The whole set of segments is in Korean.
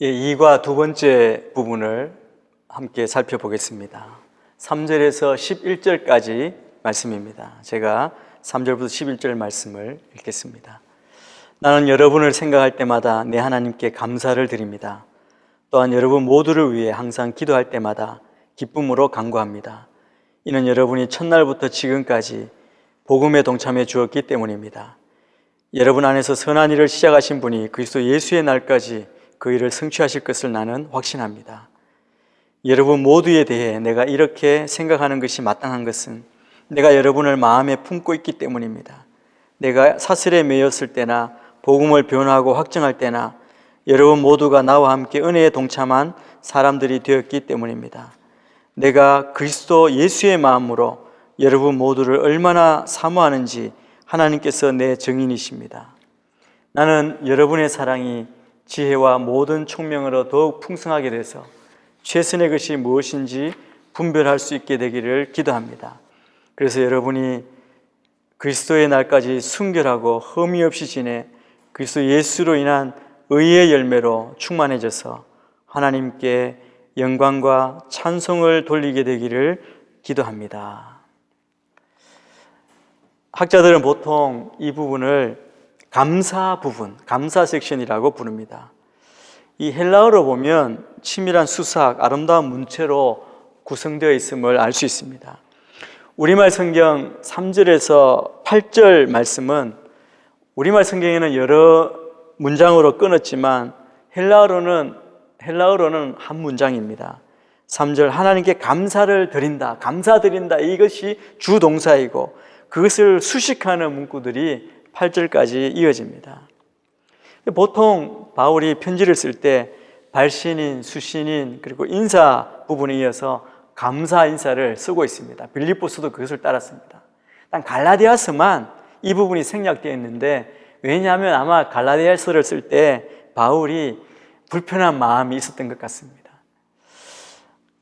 2과 두 번째 부분을 함께 살펴보겠습니다. 3절에서 11절까지 말씀입니다. 제가 3절부터 11절 말씀을 읽겠습니다. 나는 여러분을 생각할 때마다 내 하나님께 감사를 드립니다. 또한 여러분 모두를 위해 항상 기도할 때마다 기쁨으로 간구합니다. 이는 여러분이 첫날부터 지금까지 복음에 동참해 주었기 때문입니다. 여러분 안에서 선한 일을 시작하신 분이 그리스도 예수의 날까지 그 일을 성취하실 것을 나는 확신합니다. 여러분 모두에 대해 내가 이렇게 생각하는 것이 마땅한 것은 내가 여러분을 마음에 품고 있기 때문입니다. 내가 사슬에 매였을 때나 복음을 변화하고 확증할 때나 여러분 모두가 나와 함께 은혜에 동참한 사람들이 되었기 때문입니다. 내가 그리스도 예수의 마음으로 여러분 모두를 얼마나 사모하는지 하나님께서 내 증인이십니다. 나는 여러분의 사랑이 지혜와 모든 총명으로 더욱 풍성하게 돼서 최선의 것이 무엇인지 분별할 수 있게 되기를 기도합니다. 그래서 여러분이 그리스도의 날까지 순결하고 흠이 없이 지내 그리스도 예수로 인한 의의 열매로 충만해져서 하나님께 영광과 찬송을 돌리게 되기를 기도합니다. 학자들은 보통 이 부분을 감사 부분, 감사 섹션이라고 부릅니다. 이 헬라어로 보면 치밀한 수삭, 아름다운 문체로 구성되어 있음을 알 수 있습니다. 우리말 성경 3절에서 8절 말씀은 우리말 성경에는 여러 문장으로 끊었지만 헬라어로는 한 문장입니다. 3절 하나님께 감사를 드린다, 감사드린다 이것이 주동사이고 그것을 수식하는 문구들이 8절까지 이어집니다. 보통 바울이 편지를 쓸 때 발신인, 수신인 그리고 인사 부분에 이어서 감사 인사를 쓰고 있습니다. 빌립보서도 그것을 따랐습니다. 단 갈라디아서만 이 부분이 생략되어 있는데 왜냐하면 아마 갈라디아서를 쓸 때 바울이 불편한 마음이 있었던 것 같습니다.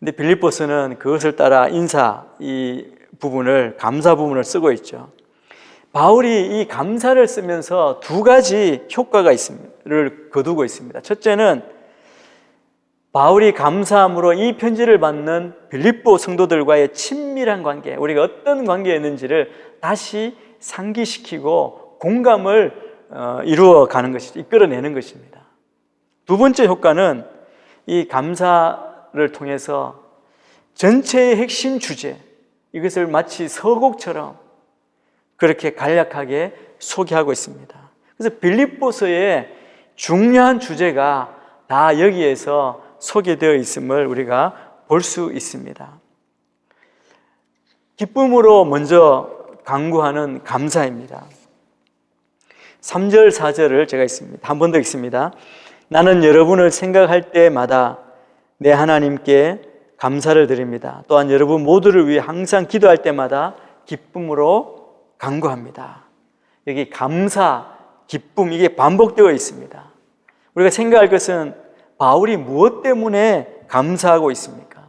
근데 빌립보서는 그것을 따라 인사 이 부분을 감사 부분을 쓰고 있죠. 바울이 이 감사를 쓰면서 두 가지 효과가 있습니다.를 거두고 있습니다. 첫째는 바울이 감사함으로 이 편지를 받는 빌립보 성도들과의 친밀한 관계, 우리가 어떤 관계였는지를 다시 상기시키고 공감을 이루어가는 것이죠. 이끌어내는 것입니다. 두 번째 효과는 이 감사를 통해서 전체의 핵심 주제, 이것을 마치 서곡처럼 그렇게 간략하게 소개하고 있습니다. 그래서 빌립보서의 중요한 주제가 다 여기에서 소개되어 있음을 우리가 볼 수 있습니다. 기쁨으로 먼저 간구하는 감사입니다. 3절, 4절을 제가 읽습니다. 한 번 더 읽습니다. 나는 여러분을 생각할 때마다 내 하나님께 감사를 드립니다. 또한 여러분 모두를 위해 항상 기도할 때마다 기쁨으로 간구합니다. 여기 감사, 기쁨 이게 반복되어 있습니다. 우리가 생각할 것은 바울이 무엇 때문에 감사하고 있습니까?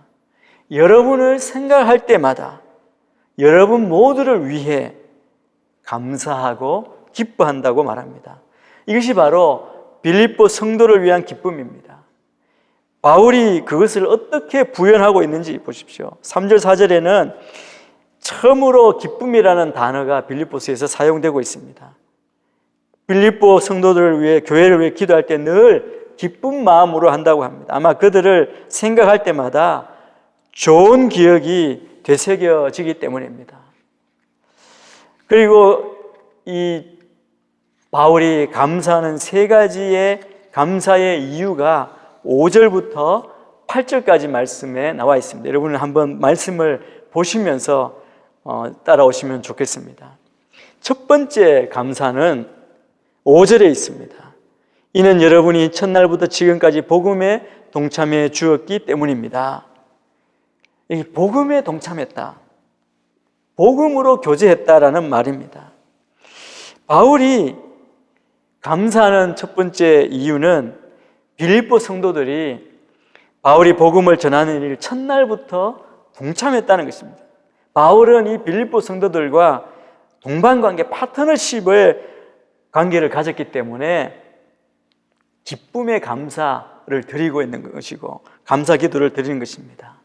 여러분을 생각할 때마다 여러분 모두를 위해 감사하고 기뻐한다고 말합니다. 이것이 바로 빌립보 성도를 위한 기쁨입니다. 바울이 그것을 어떻게 부연하고 있는지 보십시오. 3절, 4절에는 처음으로 기쁨이라는 단어가 빌립보서에서 사용되고 있습니다. 빌립보 성도들을 위해, 교회를 위해 기도할 때 늘 기쁜 마음으로 한다고 합니다. 아마 그들을 생각할 때마다 좋은 기억이 되새겨지기 때문입니다. 그리고 이 바울이 감사하는 세 가지의 감사의 이유가 5절부터 8절까지 말씀에 나와 있습니다. 여러분은 한번 말씀을 보시면서 따라오시면 좋겠습니다. 첫 번째 감사는 5절에 있습니다. 이는 여러분이 첫날부터 지금까지 복음에 동참해 주었기 때문입니다. 이 복음에 동참했다, 복음으로 교제했다라는 말입니다. 바울이 감사하는 첫 번째 이유는 빌립보 성도들이 바울이 복음을 전하는 일 첫날부터 동참했다는 것입니다. 바울은 이 빌립보 성도들과 동반관계, 파트너십의 관계를 가졌기 때문에 기쁨의 감사, 감사를 드리고 있는 것이고 감사 기도를 드리는 것입니다.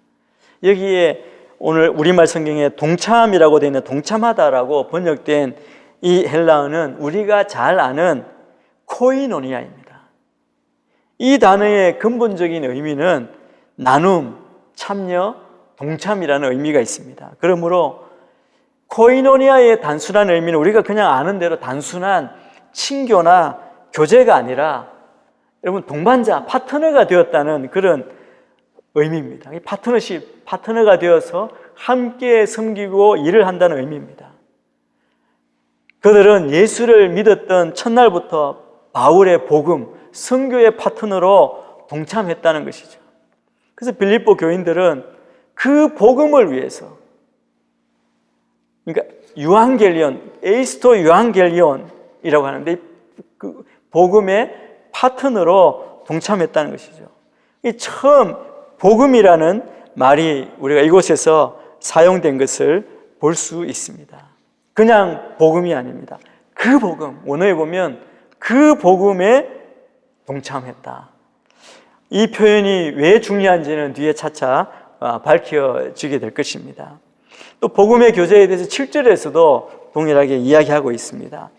여기에 오늘 우리말 성경에 동참이라고 되어 있는 동참하다라고 번역된 이 헬라어는 우리가 잘 아는 코이노니아입니다. 이 단어의 근본적인 의미는 나눔, 참여, 동참이라는 의미가 있습니다. 그러므로 코이노니아의 단순한 의미는 우리가 그냥 아는 대로 단순한 친교나 교제가 아니라 여러분 동반자, 파트너가 되었다는 그런 의미입니다. 이 파트너십, 파트너가 되어서 함께 섬기고 일을 한다는 의미입니다. 그들은 예수를 믿었던 첫날부터 바울의 복음, 선교의 파트너로 동참했다는 것이죠. 그래서 빌립보 교인들은 그 복음을 위해서, 그러니까 유앙겔리온, 에이스토 유앙겔리온이라고 하는데 그 복음의 파트너로 동참했다는 것이죠. 이 처음 복음이라는 말이 우리가 이곳에서 사용된 것을 볼 수 있습니다. 그냥 복음이 아닙니다. 그 복음, 원어에 보면 그 복음에 동참했다. 이 표현이 왜 중요한지는 뒤에 차차 밝혀지게 될 것입니다. 또 복음의 교제에 대해서 7절에서도 동일하게 이야기하고 있습니다.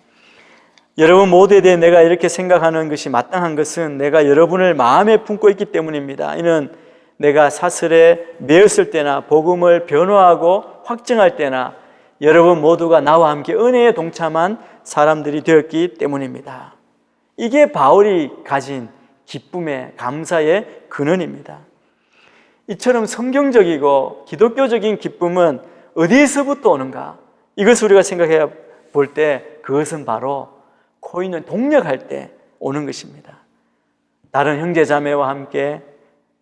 여러분 모두에 대해 내가 이렇게 생각하는 것이 마땅한 것은 내가 여러분을 마음에 품고 있기 때문입니다. 이는 내가 사슬에 매었을 때나 복음을 변호하고 확증할 때나 여러분 모두가 나와 함께 은혜에 동참한 사람들이 되었기 때문입니다. 이게 바울이 가진 기쁨의, 감사의 근원입니다. 이처럼 성경적이고 기독교적인 기쁨은 어디에서부터 오는가? 이것을 우리가 생각해 볼 때 그것은 바로 코인을 동력할 때 오는 것입니다. 다른 형제 자매와 함께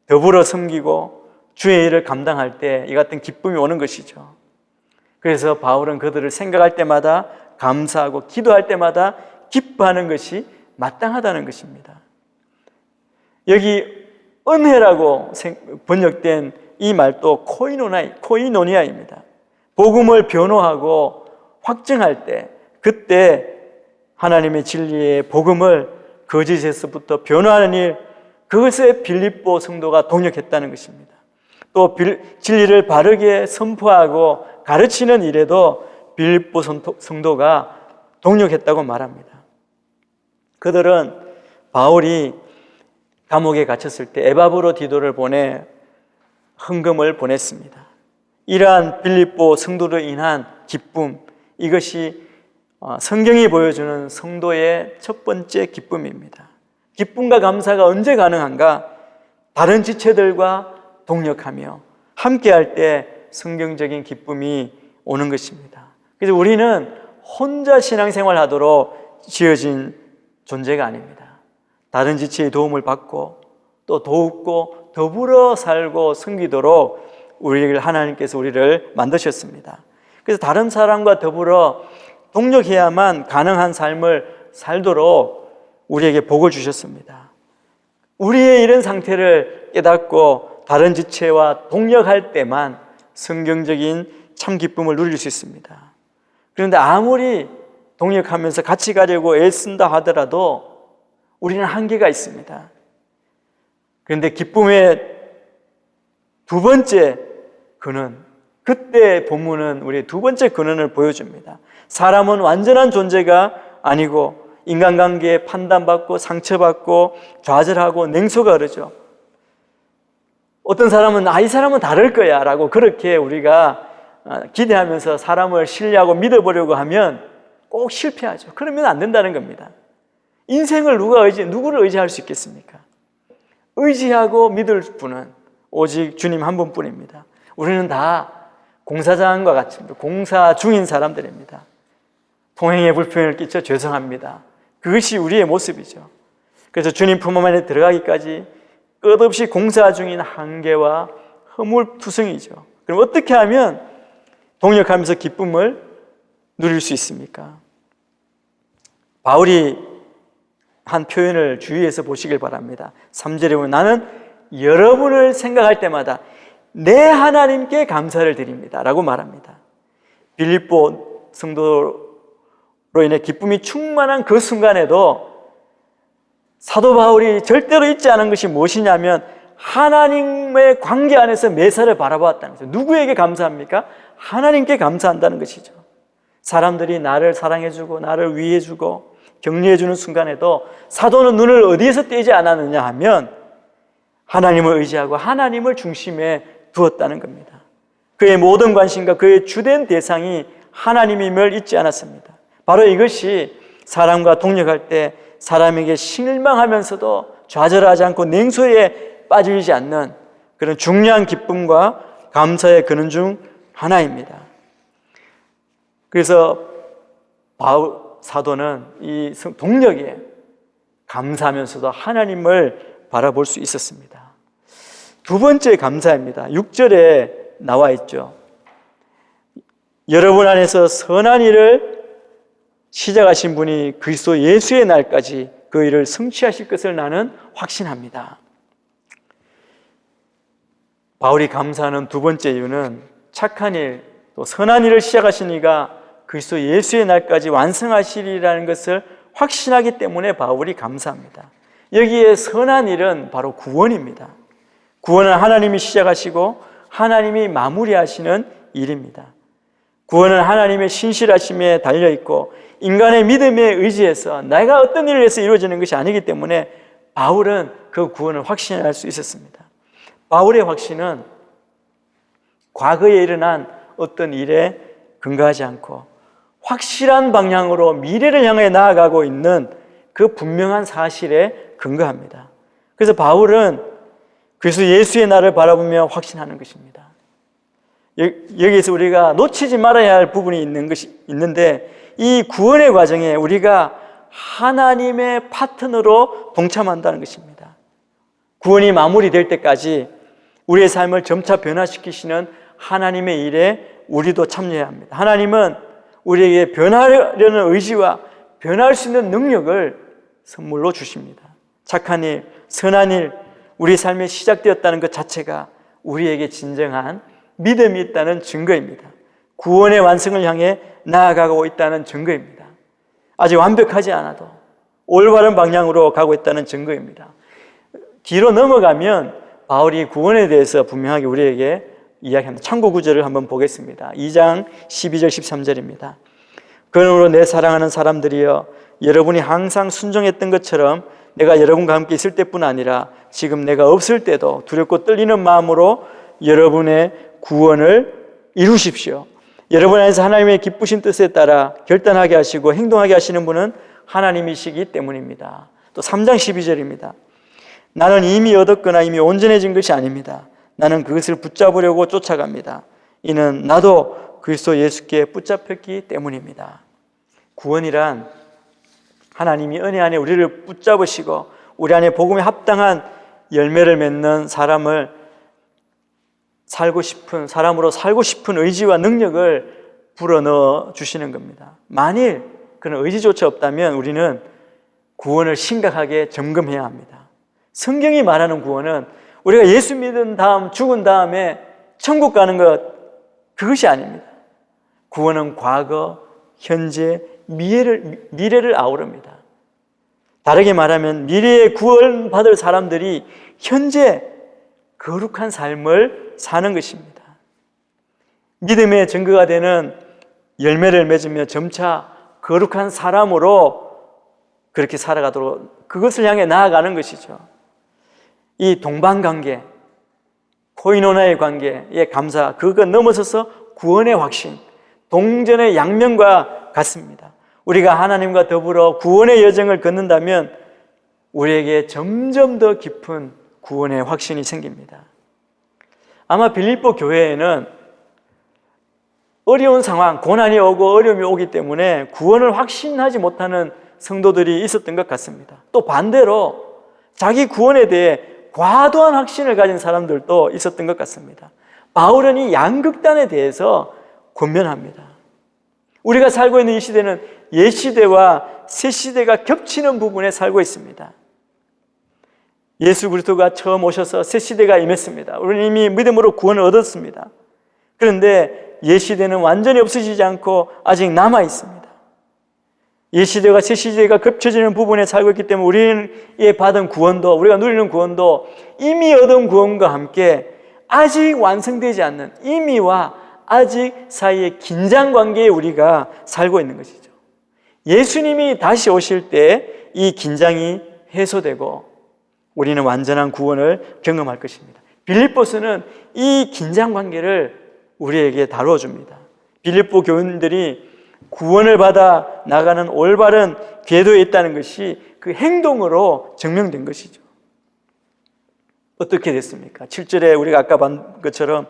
더불어 섬기고 주의 일을 감당할 때 이 같은 기쁨이 오는 것이죠. 그래서 바울은 그들을 생각할 때마다 감사하고 기도할 때마다 기뻐하는 것이 마땅하다는 것입니다. 여기 은혜라고 번역된 이 말도 코이노니아입니다. 복음을 변호하고 확증할 때, 그때 하나님의 진리의 복음을 거짓에서부터 변호하는 일, 그것에 빌립보 성도가 동역했다는 것입니다. 또 진리를 바르게 선포하고 가르치는 일에도 빌립보 성도가 동역했다고 말합니다. 그들은 바울이 감옥에 갇혔을 때 에바브로 디도를 보내 헌금을 보냈습니다. 이러한 빌립보 성도로 인한 기쁨, 이것이 성경이 보여주는 성도의 첫 번째 기쁨입니다. 기쁨과 감사가 언제 가능한가? 다른 지체들과 동력하며 함께할 때 성경적인 기쁨이 오는 것입니다. 그래서 우리는 혼자 신앙생활 하도록 지어진 존재가 아닙니다. 다른 지체의 도움을 받고 또 돕고 더불어 살고 섬기도록 하나님께서 우리를 만드셨습니다. 그래서 다른 사람과 더불어 동력해야만 가능한 삶을 살도록 우리에게 복을 주셨습니다. 우리의 이런 상태를 깨닫고 다른 지체와 동력할 때만 성경적인 참 기쁨을 누릴 수 있습니다. 그런데 아무리 동력하면서 같이 가려고 애쓴다 하더라도 우리는 한계가 있습니다. 그런데 기쁨의 두 번째 근원, 그때 본문은 우리 두 번째 근원을 보여줍니다. 사람은 완전한 존재가 아니고 인간관계에 판단받고 상처받고 좌절하고 냉소가 흐르죠. 어떤 사람은 이 사람은 다를 거야 라고 그렇게 우리가 기대하면서 사람을 신뢰하고 믿어보려고 하면 꼭 실패하죠. 그러면 안 된다는 겁니다. 인생을 누구를 의지할 수 있겠습니까? 의지하고 믿을 분은 오직 주님 한 분뿐입니다. 우리는 다 공사장과 같습니다. 공사 중인 사람들입니다. 통행에 불편을 끼쳐 죄송합니다. 그것이 우리의 모습이죠. 그래서 주님 품 안에 들어가기까지 끝없이 공사 중인 한계와 허물투성이죠. 그럼 어떻게 하면 동력하면서 기쁨을 누릴 수 있습니까? 바울이 한 표현을 주의해서 보시길 바랍니다. 3절에 보면 나는 여러분을 생각할 때마다 내 하나님께 감사를 드립니다 라고 말합니다. 빌립보 성도로 인해 기쁨이 충만한 그 순간에도 사도 바울이 절대로 잊지 않은 것이 무엇이냐면 하나님의 관계 안에서 매사를 바라보았다는 거죠. 누구에게 감사합니까? 하나님께 감사한다는 것이죠. 사람들이 나를 사랑해주고 나를 위해주고 격려해주는 순간에도 사도는 눈을 어디에서 떼지 않았느냐 하면 하나님을 의지하고 하나님을 중심에 두었다는 겁니다. 그의 모든 관심과 그의 주된 대상이 하나님임을 잊지 않았습니다. 바로 이것이 사람과 동역할 때 사람에게 실망하면서도 좌절하지 않고 냉소에 빠지지 않는 그런 중요한 기쁨과 감사의 근원 중 하나입니다. 그래서 바울 사도는 이 동력에 감사하면서도 하나님을 바라볼 수 있었습니다. 두 번째 감사입니다. 6절에 나와 있죠. 여러분 안에서 선한 일을 시작하신 분이 그리스도 예수의 날까지 그 일을 성취하실 것을 나는 확신합니다. 바울이 감사하는 두 번째 이유는 착한 일, 또 선한 일을 시작하신 이가 그리스도 예수의 날까지 완성하시리라는 것을 확신하기 때문에 바울이 감사합니다. 여기에 선한 일은 바로 구원입니다. 구원은 하나님이 시작하시고 하나님이 마무리하시는 일입니다. 구원은 하나님의 신실하심에 달려있고 인간의 믿음에 의지해서 내가 어떤 일을 해서 이루어지는 것이 아니기 때문에 바울은 그 구원을 확신할 수 있었습니다. 바울의 확신은 과거에 일어난 어떤 일에 근거하지 않고 확실한 방향으로 미래를 향해 나아가고 있는 그 분명한 사실에 근거합니다. 그래서 바울은 그리스도 예수의 날을 바라보며 확신하는 것입니다. 여기에서 우리가 놓치지 말아야 할 부분이 있는데 이 구원의 과정에 우리가 하나님의 파트너로 동참한다는 것입니다. 구원이 마무리될 때까지 우리의 삶을 점차 변화시키시는 하나님의 일에 우리도 참여해야 합니다. 하나님은 우리에게 변하려는 의지와 변할 수 있는 능력을 선물로 주십니다. 착한 일, 선한 일, 우리 삶에 시작되었다는 것 자체가 우리에게 진정한 믿음이 있다는 증거입니다. 구원의 완성을 향해 나아가고 있다는 증거입니다. 아직 완벽하지 않아도 올바른 방향으로 가고 있다는 증거입니다. 뒤로 넘어가면 바울이 구원에 대해서 분명하게 우리에게 이야기합니다. 참고 구절을 한번 보겠습니다. 2장 12절 13절입니다. 그러므로 내 사랑하는 사람들이여 여러분이 항상 순종했던 것처럼 내가 여러분과 함께 있을 때뿐 아니라 지금 내가 없을 때도 두렵고 떨리는 마음으로 여러분의 구원을 이루십시오. 여러분 안에서 하나님의 기쁘신 뜻에 따라 결단하게 하시고 행동하게 하시는 분은 하나님이시기 때문입니다. 또 3장 12절입니다. 나는 이미 얻었거나 이미 온전해진 것이 아닙니다. 나는 그것을 붙잡으려고 쫓아갑니다. 이는 나도 그리스도 예수께 붙잡혔기 때문입니다. 구원이란 하나님이 은혜 안에 우리를 붙잡으시고 우리 안에 복음에 합당한 열매를 맺는 사람으로 살고 싶은 의지와 능력을 불어넣어 주시는 겁니다. 만일 그런 의지조차 없다면 우리는 구원을 심각하게 점검해야 합니다. 성경이 말하는 구원은 우리가 예수 믿은 다음 죽은 다음에 천국 가는 것, 그것이 아닙니다. 구원은 과거, 현재, 미래를 아우릅니다. 다르게 말하면 미래에 구원받을 사람들이 현재 거룩한 삶을 사는 것입니다. 믿음의 증거가 되는 열매를 맺으며 점차 거룩한 사람으로 그렇게 살아가도록 그것을 향해 나아가는 것이죠. 이 동반관계, 코이노나의 관계에 감사, 그것 넘어서서 구원의 확신, 동전의 양면과 같습니다. 우리가 하나님과 더불어 구원의 여정을 걷는다면 우리에게 점점 더 깊은 구원의 확신이 생깁니다. 아마 빌립보 교회에는 어려운 상황, 고난이 오고 어려움이 오기 때문에 구원을 확신하지 못하는 성도들이 있었던 것 같습니다. 또 반대로 자기 구원에 대해 과도한 확신을 가진 사람들도 있었던 것 같습니다. 바울은 이 양극단에 대해서 권면합니다. 우리가 살고 있는 이 시대는 옛 시대와 새 시대가 겹치는 부분에 살고 있습니다. 예수 그리스도가 처음 오셔서 새 시대가 임했습니다. 우리는 이미 믿음으로 구원을 얻었습니다. 그런데 옛 시대는 완전히 없어지지 않고 아직 남아 있습니다. 옛시대와 새시대가 겹쳐지는 부분에 살고 있기 때문에 우리는 받은 구원도, 우리가 누리는 구원도 이미 얻은 구원과 함께 아직 완성되지 않는, 이미와 아직 사이의 긴장관계에 우리가 살고 있는 것이죠. 예수님이 다시 오실 때 이 긴장이 해소되고 우리는 완전한 구원을 경험할 것입니다. 빌립보서는 이 긴장관계를 우리에게 다루어 줍니다. 빌립보 교인들이 구원을 받아 나가는 올바른 궤도에 있다는 것이 그 행동으로 증명된 것이죠. 어떻게 됐습니까? 7절에 우리가 아까 본 것처럼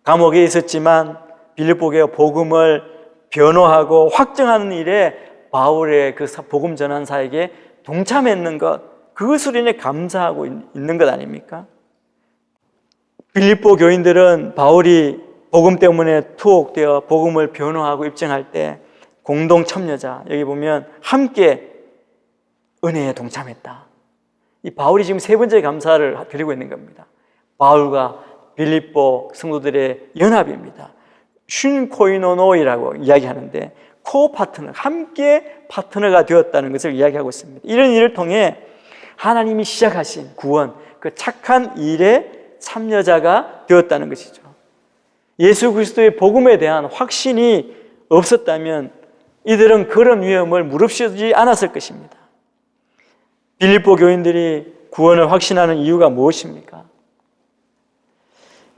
감옥에 있었지만 빌립보 교회 복음을 변호하고 확증하는 일에 바울의 그 복음 전환사에게 동참했는 것, 그것으로 인해 감사하고 있는 것 아닙니까? 빌립보 교인들은 바울이 복음 때문에 투옥되어 복음을 변호하고 입증할 때 공동 참여자, 여기 보면 함께 은혜에 동참했다. 이 바울이 지금 세 번째 감사를 드리고 있는 겁니다. 바울과 빌립보 성도들의 연합입니다. 슌코이노노이라고 이야기하는데 코파트너, 함께 파트너가 되었다는 것을 이야기하고 있습니다. 이런 일을 통해 하나님이 시작하신 구원, 그 착한 일에 참여자가 되었다는 것이죠. 예수 그리스도의 복음에 대한 확신이 없었다면 이들은 그런 위험을 무릅쓰지 않았을 것입니다. 빌립보 교인들이 구원을 확신하는 이유가 무엇입니까?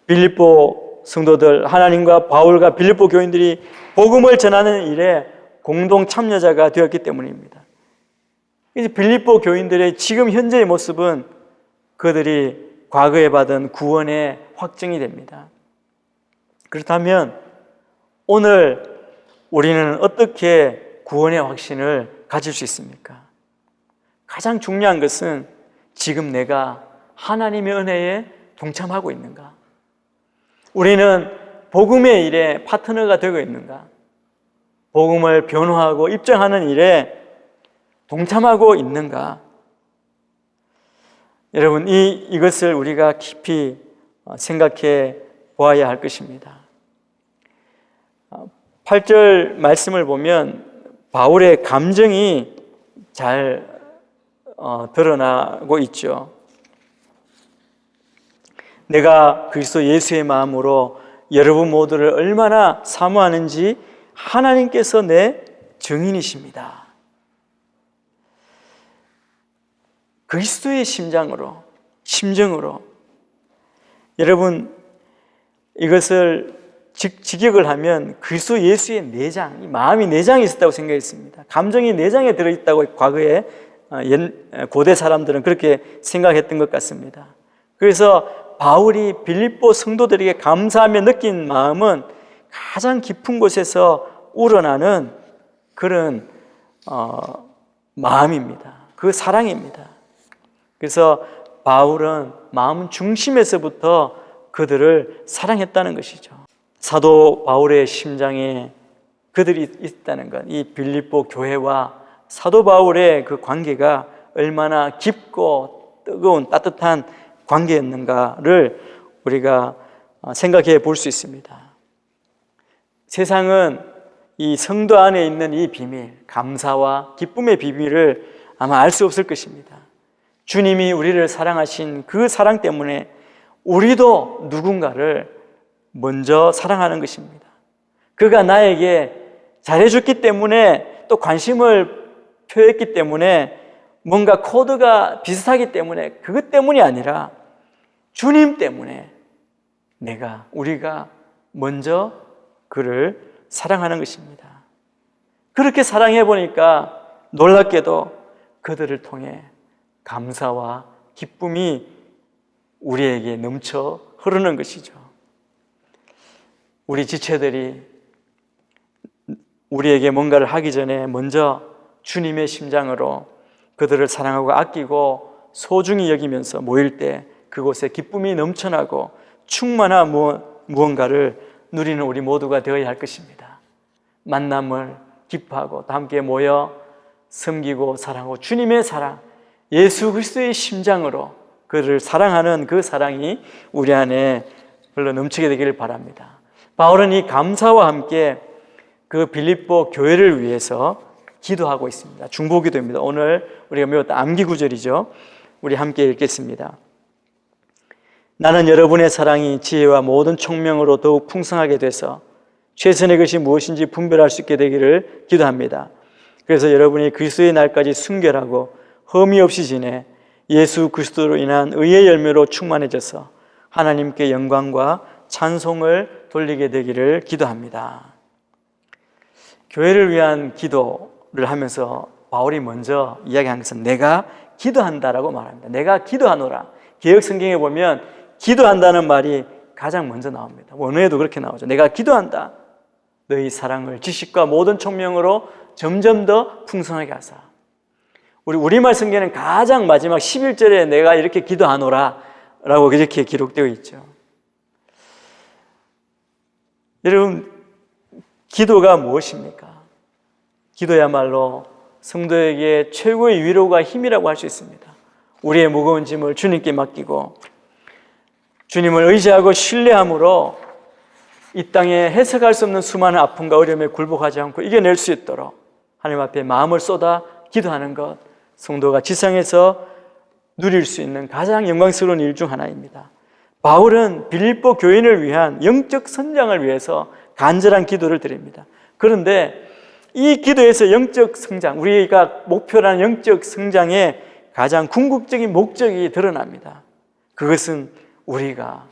빌립보 성도들, 하나님과 바울과 빌립보 교인들이 복음을 전하는 일에 공동 참여자가 되었기 때문입니다. 이제 빌립보 교인들의 지금 현재의 모습은 그들이 과거에 받은 구원의 확증이 됩니다. 그렇다면 오늘 우리는 어떻게 구원의 확신을 가질 수 있습니까? 가장 중요한 것은 지금 내가 하나님의 은혜에 동참하고 있는가? 우리는 복음의 일에 파트너가 되고 있는가? 복음을 변호하고 입증하는 일에 동참하고 있는가? 여러분, 이것을 우리가 깊이 생각해 보아야 할 것입니다. 8절 말씀을 보면 바울의 감정이 잘 드러나고 있죠. 내가 그리스도 예수의 마음으로 여러분 모두를 얼마나 사모하는지 하나님께서 내 증인이십니다. 그리스도의 심정으로 여러분, 이것을 직역을 하면 그리스도 예수의 내장, 이 마음이 내장에 있었다고 생각했습니다. 감정이 내장에 들어있다고 과거에 고대 사람들은 그렇게 생각했던 것 같습니다. 그래서 바울이 빌립보 성도들에게 감사하며 느낀 마음은 가장 깊은 곳에서 우러나는 그런 마음입니다. 그 사랑입니다. 그래서 바울은 마음 중심에서부터 그들을 사랑했다는 것이죠. 사도 바울의 심장에 그들이 있다는 것, 이 빌립보 교회와 사도 바울의 그 관계가 얼마나 깊고 뜨거운 따뜻한 관계였는가를 우리가 생각해 볼 수 있습니다. 세상은 이 성도 안에 있는 이 비밀, 감사와 기쁨의 비밀을 아마 알 수 없을 것입니다. 주님이 우리를 사랑하신 그 사랑 때문에 우리도 누군가를 먼저 사랑하는 것입니다. 그가 나에게 잘해줬기 때문에, 또 관심을 표했기 때문에, 뭔가 코드가 비슷하기 때문에, 그것 때문이 아니라 주님 때문에 우리가 먼저 그를 사랑하는 것입니다. 그렇게 사랑해 보니까 놀랍게도 그들을 통해 감사와 기쁨이 우리에게 넘쳐 흐르는 것이죠. 우리 지체들이 우리에게 뭔가를 하기 전에 먼저 주님의 심장으로 그들을 사랑하고 아끼고 소중히 여기면서 모일 때 그곳에 기쁨이 넘쳐나고 충만한 무언가를 누리는 우리 모두가 되어야 할 것입니다. 만남을 기뻐하고 또 함께 모여 섬기고 사랑하고 주님의 사랑, 예수 그리스도의 심장으로 그를 사랑하는 그 사랑이 우리 안에 흘러 넘치게 되기를 바랍니다. 바울은 이 감사와 함께 그 빌립보 교회를 위해서 기도하고 있습니다. 중보기도입니다. 오늘 우리가 배웠던 암기 구절이죠. 우리 함께 읽겠습니다. 나는 여러분의 사랑이 지혜와 모든 총명으로 더욱 풍성하게 돼서 최선의 것이 무엇인지 분별할 수 있게 되기를 기도합니다. 그래서 여러분이 그리스도의 날까지 순결하고 흠이 없이 지내 예수 그리스도로 인한 의의 열매로 충만해져서 하나님께 영광과 찬송을 돌리게 되기를 기도합니다. 교회를 위한 기도를 하면서 바울이 먼저 이야기한 것은 내가 기도한다라고 말합니다. 내가 기도하노라. 개역 성경에 보면 기도한다는 말이 가장 먼저 나옵니다. 원어에도 그렇게 나오죠. 내가 기도한다. 너희 사랑을 지식과 모든 총명으로 점점 더 풍성하게 하사. 우리말 성경에는 가장 마지막 11절에 내가 이렇게 기도하노라 라고 이렇게 기록되어 있죠. 여러분, 기도가 무엇입니까? 기도야말로 성도에게 최고의 위로가 힘이라고 할 수 있습니다. 우리의 무거운 짐을 주님께 맡기고 주님을 의지하고 신뢰함으로 이 땅에 해석할 수 없는 수많은 아픔과 어려움에 굴복하지 않고 이겨낼 수 있도록 하나님 앞에 마음을 쏟아 기도하는 것, 성도가 지상에서 누릴 수 있는 가장 영광스러운 일 중 하나입니다. 바울은 빌립보 교인을 위한 영적 성장을 위해서 간절한 기도를 드립니다. 그런데 이 기도에서 영적 성장, 우리가 목표라는 영적 성장의 가장 궁극적인 목적이 드러납니다. 그것은 우리가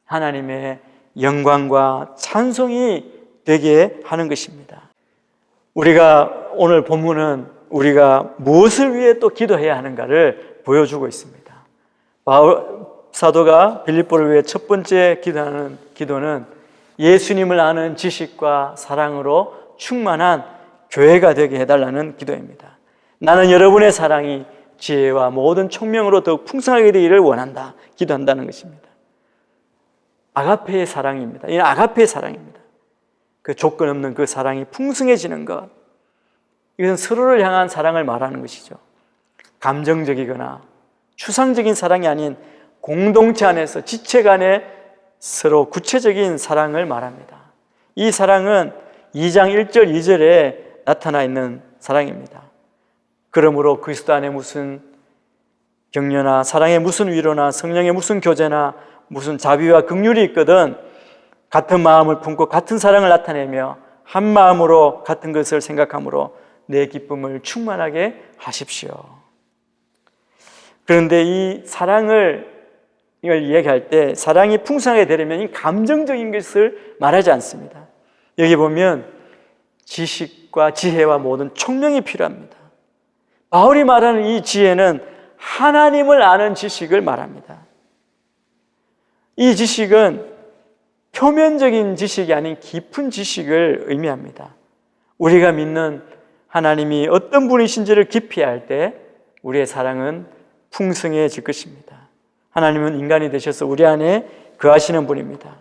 하나님의 영광과 찬송이 되게 하는 것입니다. 우리가 오늘 본문은 우리가 무엇을 위해 또 기도해야 하는가를 보여주고 있습니다. 바울 사도가 빌립보를 위해 첫 번째 기도하는 기도는 예수님을 아는 지식과 사랑으로 충만한 교회가 되게 해달라는 기도입니다. 나는 여러분의 사랑이 지혜와 모든 총명으로 더욱 풍성하게 되기를 원한다. 기도한다는 것입니다. 아가페의 사랑입니다. 이는 아가페의 사랑입니다. 그 조건 없는 그 사랑이 풍성해지는 것. 이것은 서로를 향한 사랑을 말하는 것이죠. 감정적이거나 추상적인 사랑이 아닌 공동체 안에서 지체 간의 서로 구체적인 사랑을 말합니다. 이 사랑은 2장 1절 2절에 나타나 있는 사랑입니다. 그러므로 그리스도 안에 무슨 격려나 사랑에 무슨 위로나 성령의 무슨 교제나 무슨 자비와 긍휼이 있거든 같은 마음을 품고 같은 사랑을 나타내며 한 마음으로 같은 것을 생각함으로 내 기쁨을 충만하게 하십시오. 그런데 이 사랑을 이걸 이야기할 때 사랑이 풍성하게 되려면 이 감정적인 것을 말하지 않습니다. 여기 보면 지식과 지혜와 모든 총명이 필요합니다. 바울이 말하는 이 지혜는 하나님을 아는 지식을 말합니다. 이 지식은 표면적인 지식이 아닌 깊은 지식을 의미합니다. 우리가 믿는 하나님이 어떤 분이신지를 깊이 알 때 우리의 사랑은 풍성해질 것입니다. 하나님은 인간이 되셔서 우리 안에 거하시는 분입니다.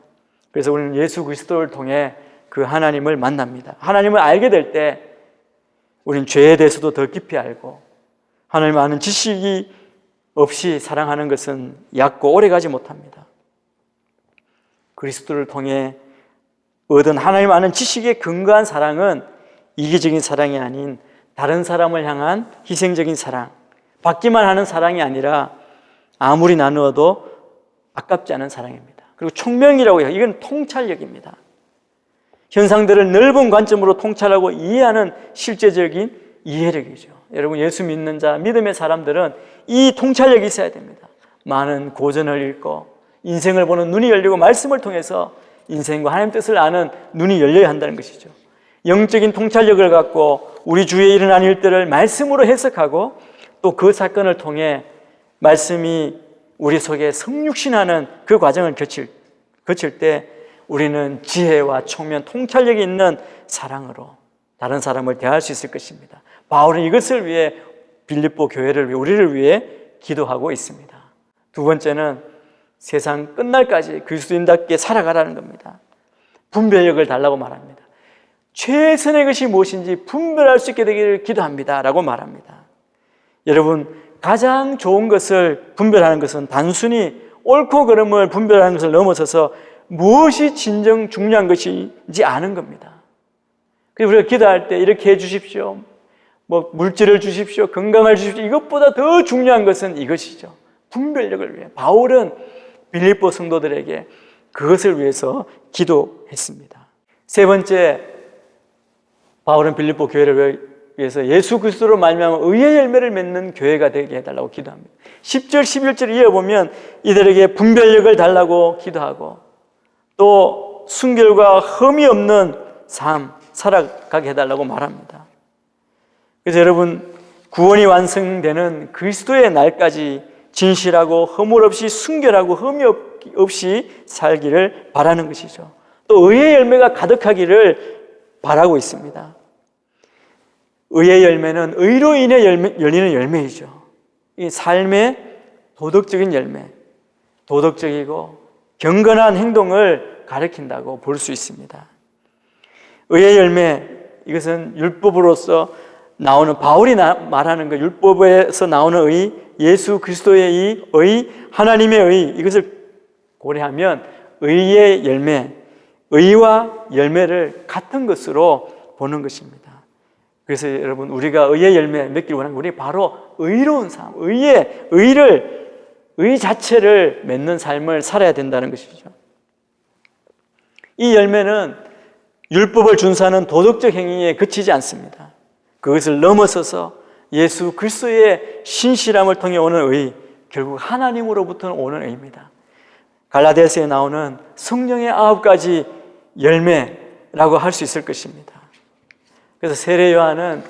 그래서 우리는 예수 그리스도를 통해 그 하나님을 만납니다. 하나님을 알게 될 때 우리는 죄에 대해서도 더 깊이 알고 하나님을 아는 지식이 없이 사랑하는 것은 얕고 오래가지 못합니다. 그리스도를 통해 얻은 하나님 아는 지식에 근거한 사랑은 이기적인 사랑이 아닌 다른 사람을 향한 희생적인 사랑, 받기만 하는 사랑이 아니라 아무리 나누어도 아깝지 않은 사랑입니다. 그리고 총명이라고 해요. 이건 통찰력입니다. 현상들을 넓은 관점으로 통찰하고 이해하는 실제적인 이해력이죠. 여러분, 예수 믿는 자, 믿음의 사람들은 이 통찰력이 있어야 됩니다. 많은 고전을 읽고 인생을 보는 눈이 열리고 말씀을 통해서 인생과 하나님 뜻을 아는 눈이 열려야 한다는 것이죠. 영적인 통찰력을 갖고 우리 주위에 일어난 일들을 말씀으로 해석하고 또 그 사건을 통해 말씀이 우리 속에 성육신하는 그 과정을 거칠 때 우리는 지혜와 총명, 통찰력이 있는 사랑으로 다른 사람을 대할 수 있을 것입니다. 바울은 이것을 위해 빌립보 교회를 위해 우리를 위해 기도하고 있습니다. 두 번째는 세상 끝날까지 그리스도인답게 살아가라는 겁니다. 분별력을 달라고 말합니다. 최선의 것이 무엇인지 분별할 수 있게 되기를 기도합니다 라고 말합니다. 여러분, 가장 좋은 것을 분별하는 것은 단순히 옳고 그름을 분별하는 것을 넘어서서 무엇이 진정 중요한 것인지 아는 겁니다. 그래서 우리가 기도할 때 이렇게 해 주십시오. 뭐 물질을 주십시오, 건강을 주십시오. 이것보다 더 중요한 것은 이것이죠. 분별력을 위해 바울은 빌립보 성도들에게 그것을 위해서 기도했습니다. 세 번째, 바울은 빌립보 교회를 위해서 예수 그리스도로 말미암아 의의 열매를 맺는 교회가 되게 해달라고 기도합니다. 10절, 11절 이어보면 이들에게 분별력을 달라고 기도하고 또 순결과 흠이 없는 삶 살아가게 해달라고 말합니다. 그래서 여러분, 구원이 완성되는 그리스도의 날까지 진실하고 허물 없이 순결하고 흠이 없이 살기를 바라는 것이죠. 또 의의 열매가 가득하기를 바라고 있습니다. 의의 열매는 의로 인해 열리는 열매이죠. 이 삶의 도덕적인 열매, 도덕적이고 경건한 행동을 가리킨다고 볼 수 있습니다. 의의 열매, 이것은 율법으로서 나오는, 바울이 말하는 것, 율법에서 나오는 의, 예수 그리스도의 이 의, 하나님의 의, 이것을 고려하면 의의 열매, 의와 열매를 같은 것으로 보는 것입니다. 그래서 여러분, 우리가 의의 열매 맺기를 원하는 우리 바로 의로운 삶, 의 자체를 맺는 삶을 살아야 된다는 것이죠. 이 열매는 율법을 준수하는 도덕적 행위에 그치지 않습니다. 그것을 넘어서서 예수 그리스도의 신실함을 통해 오는 의, 결국 하나님으로부터 오는 의입니다. 갈라디아서에 나오는 성령의 9가지 열매라고 할 수 있을 것입니다. 그래서 세례 요한은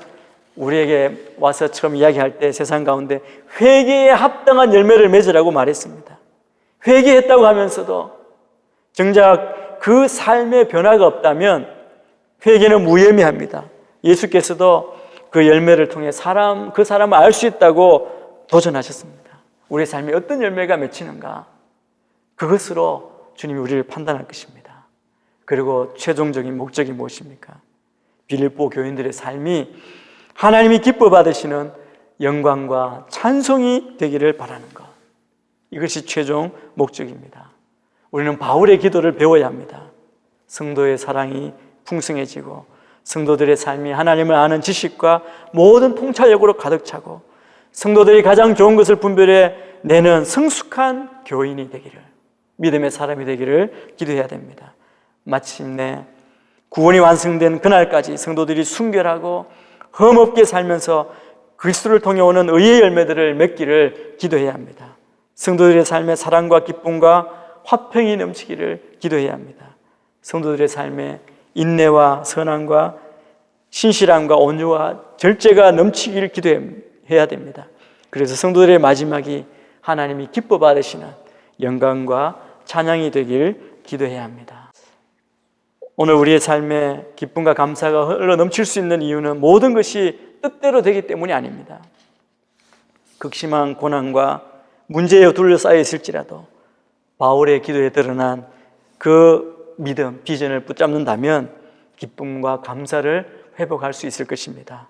우리에게 와서 처음 이야기할 때 세상 가운데 회개에 합당한 열매를 맺으라고 말했습니다. 회개했다고 하면서도 정작 그 삶의 변화가 없다면 회개는 무의미합니다. 예수께서도 그 열매를 통해 그 사람을 알 수 있다고 도전하셨습니다. 우리의 삶에 어떤 열매가 맺히는가, 그것으로 주님이 우리를 판단할 것입니다. 그리고 최종적인 목적이 무엇입니까? 빌립보 교인들의 삶이 하나님이 기뻐 받으시는 영광과 찬송이 되기를 바라는 것, 이것이 최종 목적입니다. 우리는 바울의 기도를 배워야 합니다. 성도의 사랑이 풍성해지고 성도들의 삶이 하나님을 아는 지식과 모든 통찰력으로 가득 차고 성도들이 가장 좋은 것을 분별해 내는 성숙한 교인이 되기를, 믿음의 사람이 되기를 기도해야 됩니다. 마침내 구원이 완성된 그날까지 성도들이 순결하고 흠없게 살면서 그리스도를 통해 오는 의의 열매들을 맺기를 기도해야 합니다. 성도들의 삶에 사랑과 기쁨과 화평이 넘치기를 기도해야 합니다. 성도들의 삶에 인내와 선함과 신실함과 온유와 절제가 넘치기를 기도해야 됩니다. 그래서 성도들의 마지막이 하나님이 기뻐 받으시는 영광과 찬양이 되길 기도해야 합니다. 오늘 우리의 삶에 기쁨과 감사가 흘러 넘칠 수 있는 이유는 모든 것이 뜻대로 되기 때문이 아닙니다. 극심한 고난과 문제에 둘러싸여 있을지라도 바울의 기도에 드러난 그 믿음, 비전을 붙잡는다면 기쁨과 감사를 회복할 수 있을 것입니다.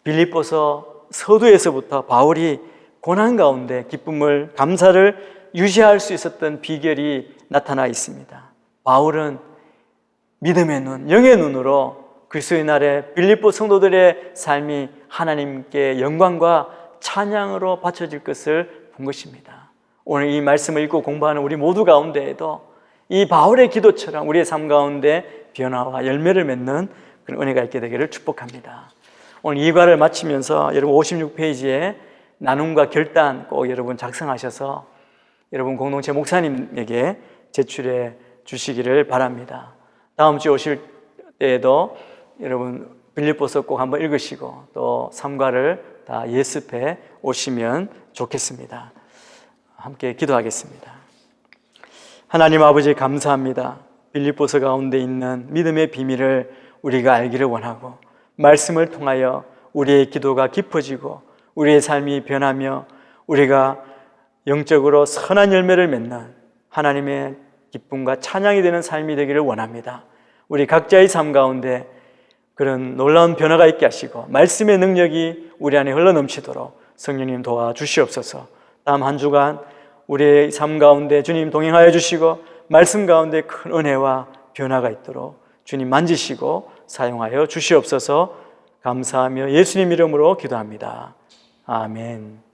빌립보서 서두에서부터 바울이 고난 가운데 기쁨을, 감사를 유지할 수 있었던 비결이 나타나 있습니다. 바울은 믿음의 눈, 영의 눈으로 그리스도의 날에 빌립보 성도들의 삶이 하나님께 영광과 찬양으로 바쳐질 것을 본 것입니다. 오늘 이 말씀을 읽고 공부하는 우리 모두 가운데에도 이 바울의 기도처럼 우리의 삶 가운데 변화와 열매를 맺는 그런 은혜가 있게 되기를 축복합니다. 오늘 이 과를 마치면서 여러분 56페이지에 나눔과 결단 꼭 여러분 작성하셔서 여러분 공동체 목사님에게 제출해 주시기를 바랍니다. 다음 주에 오실 때에도 여러분 빌립보서 꼭 한번 읽으시고 또 3과를 다 예습해 오시면 좋겠습니다. 함께 기도하겠습니다. 하나님 아버지 감사합니다. 빌립보서 가운데 있는 믿음의 비밀을 우리가 알기를 원하고 말씀을 통하여 우리의 기도가 깊어지고 우리의 삶이 변하며 우리가 영적으로 선한 열매를 맺는 하나님의 기쁨과 찬양이 되는 삶이 되기를 원합니다. 우리 각자의 삶 가운데 그런 놀라운 변화가 있게 하시고 말씀의 능력이 우리 안에 흘러넘치도록 성령님 도와주시옵소서. 다음 한 주간 우리의 삶 가운데 주님 동행하여 주시고 말씀 가운데 큰 은혜와 변화가 있도록 주님 만지시고 사용하여 주시옵소서. 감사하며 예수님 이름으로 기도합니다. 아멘.